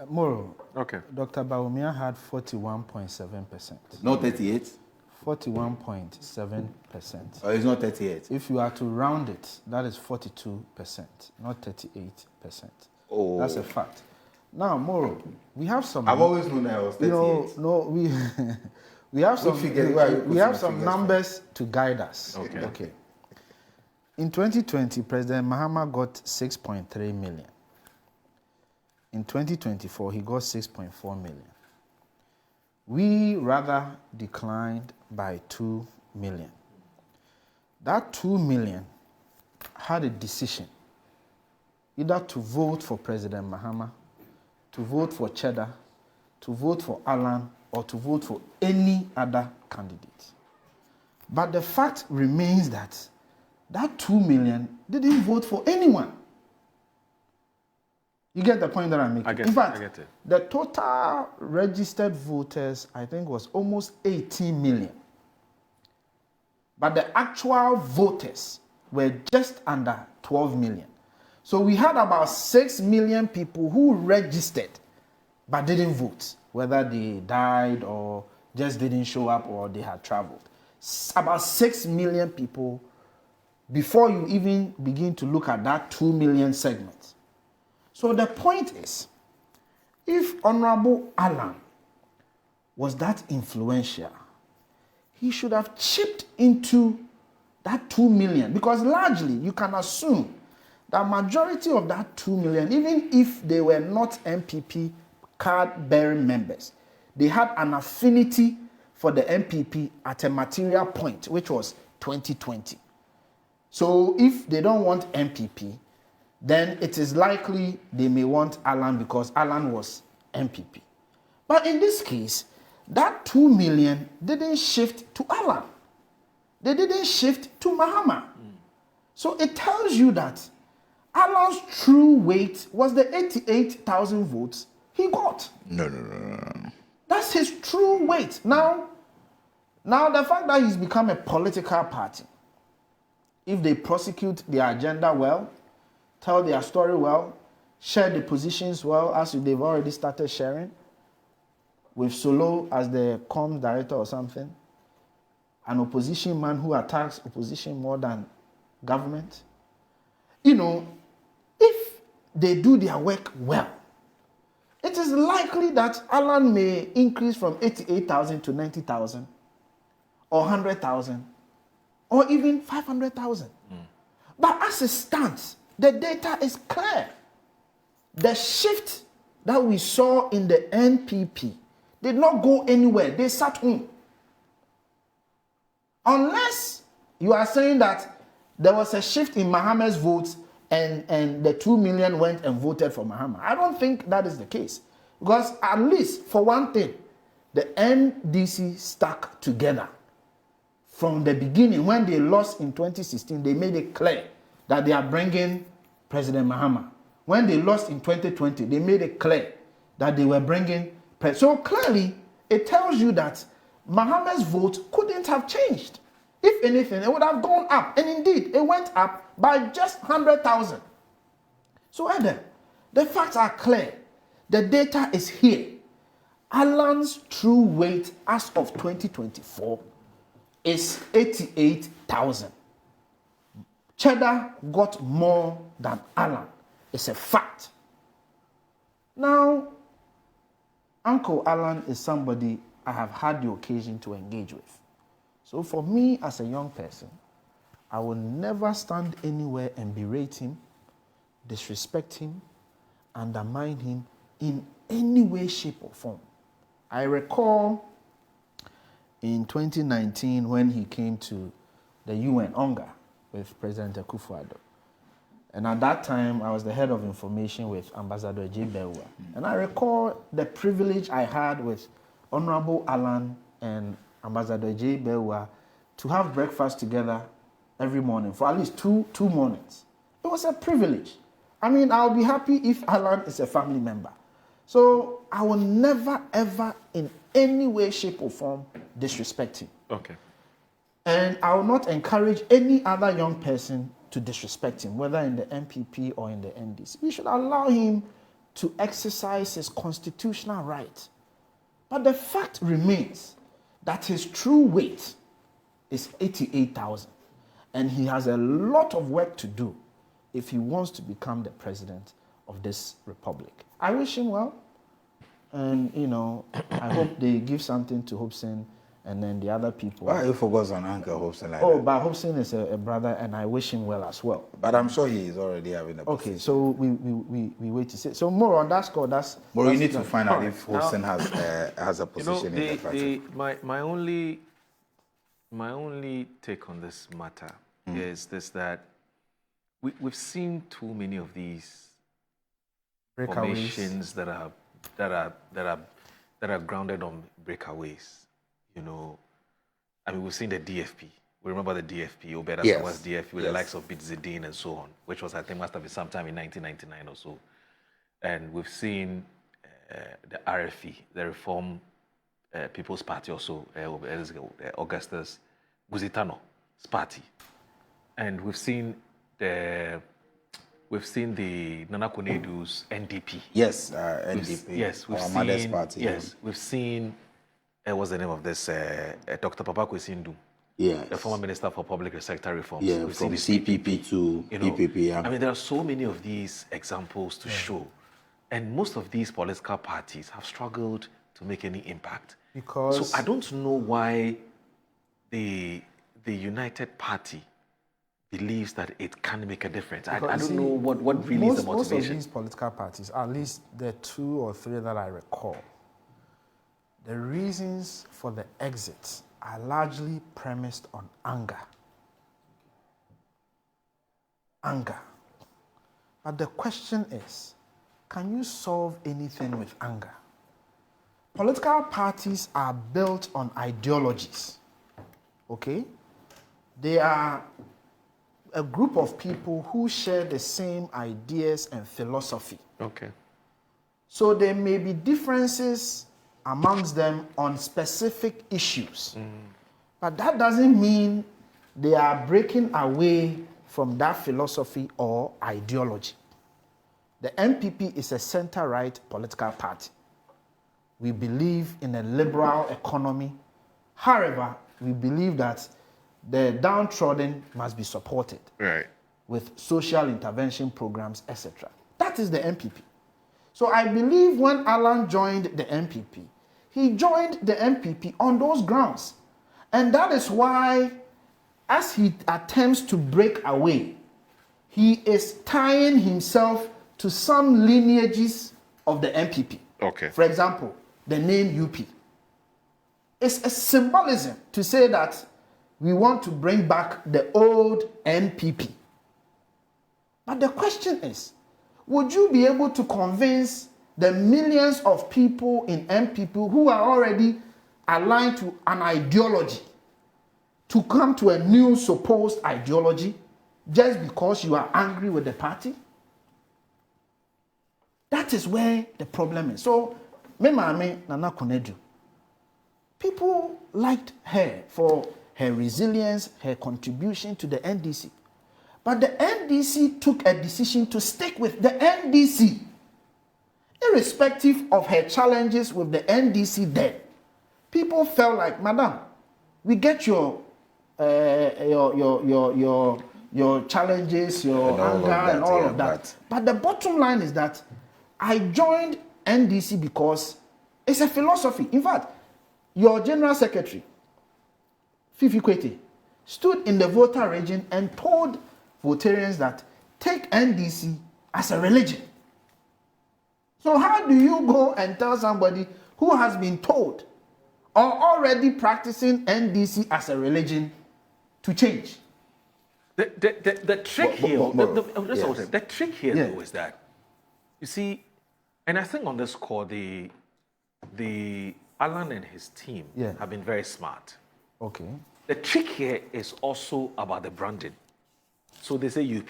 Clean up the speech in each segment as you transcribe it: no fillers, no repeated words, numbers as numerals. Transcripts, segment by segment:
Moro. Okay. Dr. Bawumia had 41.7%. Not 38? 41.7%. Or it's not 38? If you are to round it, that is 42%, not 38%. Oh. That's a fact. Now, Moro, we have some. I've always known that I was 38. We have some. We have some figures numbers to guide us. Okay. In 2020, President Mahama got 6.3 million. In 2024, he got 6.4 million. We rather declined by 2 million. That 2 million had a decision either to vote for President Mahama, to vote for Cheddar, to vote for Alan, or to vote for any other candidate. But the fact remains that 2 million didn't vote for anyone. You get the point that I'm making? In fact, I get it. the total registered voters, I think, was almost 18 million. But the actual voters were just under 12 million. So we had about 6 million people who registered but didn't vote, whether they died or just didn't show up or they had traveled. About 6 million people before you even begin to look at that 2 million segment. So the point is, if Honorable Alan was that influential, he should have chipped into that 2 million, because largely you can assume the majority of that 2 million, even if they were not MPP card-bearing members, they had an affinity for the MPP at a material point, which was 2020. So if they don't want MPP, then it is likely they may want Alan because Alan was MPP. But in this case, that 2 million didn't shift to Alan. They didn't shift to Mahama. So it tells you that Alan's true weight was the 88,000 votes he got. No. That's his true weight. Now the fact that he's become a political party, if they prosecute their agenda well, tell their story well, share the positions well, as they've already started sharing, with Solo as the comms director or something, an opposition man who attacks opposition more than government. If they do their work well, it is likely that Alan may increase from 88,000 to 90,000 or 100,000 or even 500,000. But as it stands, the data is clear. The shift that we saw in the NPP did not go anywhere. They sat home. Unless you are saying that there was a shift in Mahama's votes and the 2 million went and voted for Mahama. I don't think that is the case. Because at least for one thing, the NDC stuck together. From the beginning, when they lost in 2016, they made it clear that they are bringing President Mahama. When they lost in 2020, they made it clear that they were bringing President. So clearly, it tells you that Mahama's vote couldn't have changed. If anything, it would have gone up. And indeed, it went up by just 100,000. So Adam, the facts are clear. The data is here. Alan's true weight as of 2024 is 88,000. Cheddar got more than Alan. It's a fact. Now, Uncle Alan is somebody I have had the occasion to engage with. So for me as a young person, I will never stand anywhere and berate him, disrespect him, undermine him in any way, shape, or form. I recall in 2019 when he came to the UN UNGA with President Akufo-Addo. And at that time, I was the head of information with Ambassador J. Belwa. And I recall the privilege I had with Honorable Alan and Ambassador J. Belwa to have breakfast together every morning for at least two mornings. It was a privilege. I mean, I'll be happy if Alan is a family member. So I will never, ever, in any way, shape, or form, disrespect him. Okay. And I will not encourage any other young person to disrespect him, whether in the MPP or in the NDC. We should allow him to exercise his constitutional right. But the fact remains that his true weight is 88,000. And he has a lot of work to do if he wants to become the president of this republic. I wish him well. And, I hope they give something to Hobson and then the other people. Why you focus on Uncle Hobson like that? that? But Hobson is a brother, and I wish him well as well. But I'm sure he is already having a position. Okay, so we wait to see. So more on that score, that's... More you need to find out if Hobson has a position in the party. My only take on this matter is this, that we've seen too many of these formations that are grounded on breakaways. We've seen the DFP. We remember the DFP, Obeda Sawa's DFP with the likes of Bitzidine and so on, which was, I think, must have been sometime in 1999 or so. And we've seen the RFE, the Reform People's Party also, Augustus Guzitano's party. And we've seen the Nana Konnedu's NDP. Yes, NDP. Yes, we've seen. Mother's party. Yes, we've seen. What's the name of this? Dr. Papa Kwesindu. Yes. The former Minister for Public Sector Reforms. Yeah, from CPP to PPP. Yeah. There are so many of these examples to show, and most of these political parties have struggled to make any impact. So I don't know why the United Party believes that it can make a difference. I don't know what really is the motivation. Most of these political parties, at least the 2 or 3 that I recall, the reasons for the exits are largely premised on anger. Anger. But the question is, can you solve anything with anger? Political parties are built on ideologies. Okay? They are a group of people who share the same ideas and philosophy. Okay. So there may be differences amongst them on specific issues. But that doesn't mean they are breaking away from that philosophy or ideology. The MPP is a center-right political party. We believe in a liberal economy. However, we believe that the downtrodden must be supported with social intervention programs, etc. That is the MPP. So I believe when Alan joined the MPP, he joined the MPP on those grounds. And that is why, as he attempts to break away, he is tying himself to some lineages of the MPP. Okay. For example, the name UP. It's a symbolism to say that we want to bring back the old NPP. But the question is, would you be able to convince the millions of people in MPP who are already aligned to an ideology to come to a new supposed ideology just because you are angry with the party? That is where the problem is. So, Mama Nana Konnedu, people liked her for her resilience, her contribution to the NDC. But the NDC took a decision to stick with the NDC. Irrespective of her challenges with the NDC then, people felt like, Madam, we get your challenges, your anger and all of that. But the bottom line is that I joined NDC because it's a philosophy. In fact, your General Secretary, Fifi Kwete, stood in the voter region and told votarians that take NDC as a religion. So how do you go and tell somebody who has been told or already practicing NDC as a religion to change? The trick here, the trick here though is that, you see, and I think on this score, the Alan and his team have been very smart. Okay. The trick here is also about the branding. So they say UP.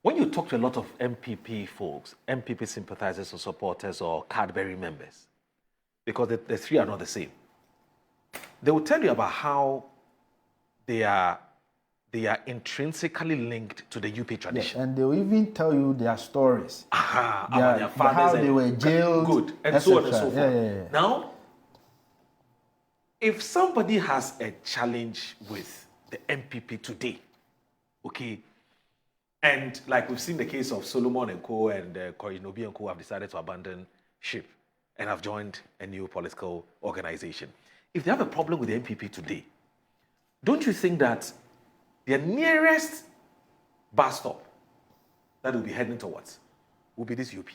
When you talk to a lot of MPP folks, MPP sympathizers or supporters or Cadbury members, because the three are not the same, they will tell you about how they are they are intrinsically linked to the UP tradition. Yeah, and they'll even tell you their stories. About their fathers. How they were jailed. Good. And so on and so forth. Yeah. Now, if somebody has a challenge with the MPP today, okay, and like we've seen the case of Solomon and Co. and Korinobi and Co. have decided to abandon ship and have joined a new political organization. If they have a problem with the MPP today, don't you think that their nearest bus stop that will be heading towards will be this UP?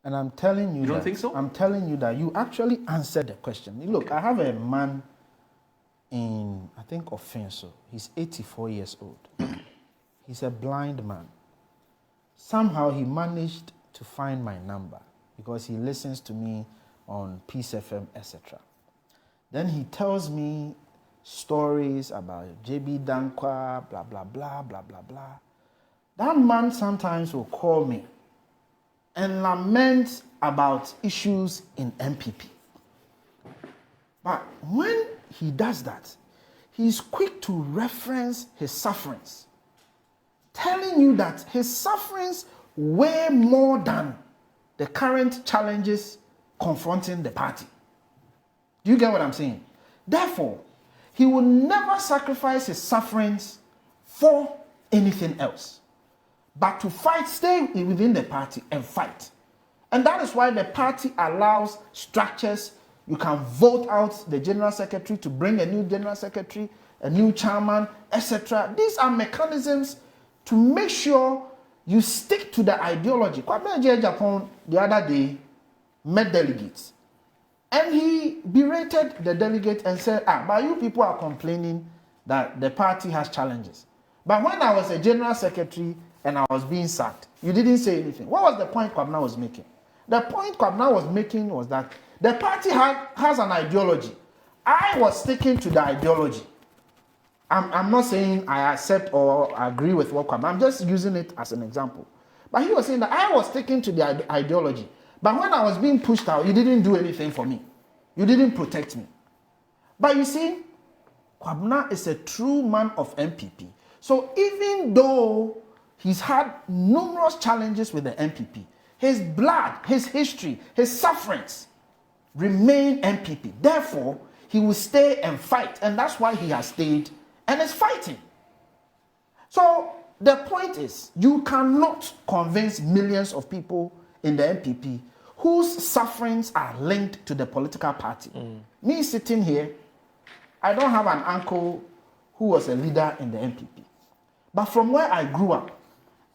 And I'm telling you, you don't think so? I'm telling you that you actually answered the question. Look, I have a man in, I think, Offenso. He's 84 years old. He's a blind man. Somehow he managed to find my number because he listens to me on Peace FM, etc. Then he tells me stories about JB Dankwa, blah, blah, blah, blah, blah, blah. That man sometimes will call me and lament about issues in MPP. But when he does that, he's quick to reference his sufferings, telling you that his sufferings weigh more than the current challenges confronting the party. Do you get what I'm saying? Therefore, he will never sacrifice his sufferings for anything else, but to fight, stay within the party and fight. And that is why the party allows structures. You can vote out the general secretary to bring a new general secretary, a new chairman, etc. These are mechanisms to make sure you stick to the ideology. Kwame Japan the other day met delegates, and he berated the delegate and said, but you people are complaining that the party has challenges. But when I was a general secretary and I was being sacked, you didn't say anything. What was the point Kwabena was making? The point Kwabena was making was that the party has an ideology. I was sticking to the ideology. I'm not saying I accept or agree with what Kwabena, I'm just using it as an example. But he was saying that I was sticking to the ideology. But when I was being pushed out, you didn't do anything for me. You didn't protect me. But you see, Kwabena is a true man of MPP. So even though he's had numerous challenges with the MPP, his blood, his history, his sufferings remain MPP. Therefore, he will stay and fight. And that's why he has stayed and is fighting. So the point is, you cannot convince millions of people in the MPP whose sufferings are linked to the political party. Me sitting here, I don't have an uncle who was a leader in the MPP. But from where I grew up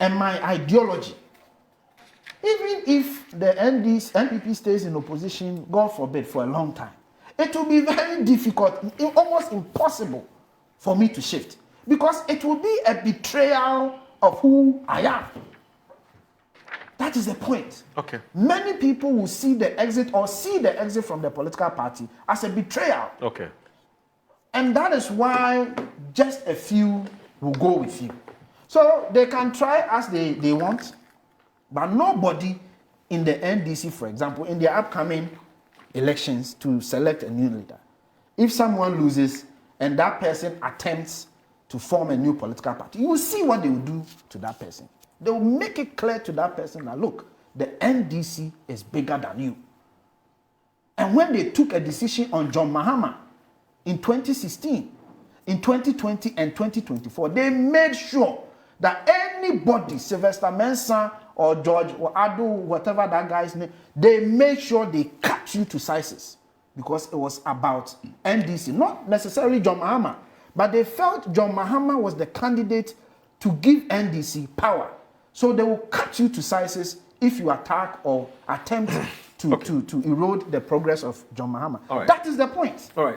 and my ideology, even if the MPP stays in opposition, God forbid, for a long time, it will be very difficult, almost impossible for me to shift, because it will be a betrayal of who I am. That is the point. Okay. Many people will see the exit from the political party as a betrayal. Okay. And that is why just a few will go with you. So they can try as they want, but nobody in the NDC, for example, in the upcoming elections to select a new leader, if someone loses and that person attempts to form a new political party, you will see what they will do to that person. They will make it clear to that person that, look, the NDC is bigger than you. And when they took a decision on John Mahama in 2016, in 2020 and 2024, they made sure that anybody, Sylvester Mensah or George or Ado, whatever that guy's name, they made sure they cut you to sizes, because it was about NDC, not necessarily John Mahama, but they felt John Mahama was the candidate to give NDC power. So they will cut you to sizes if you attack or attempt to erode the progress of John Mahama. Right. That is the point. All right.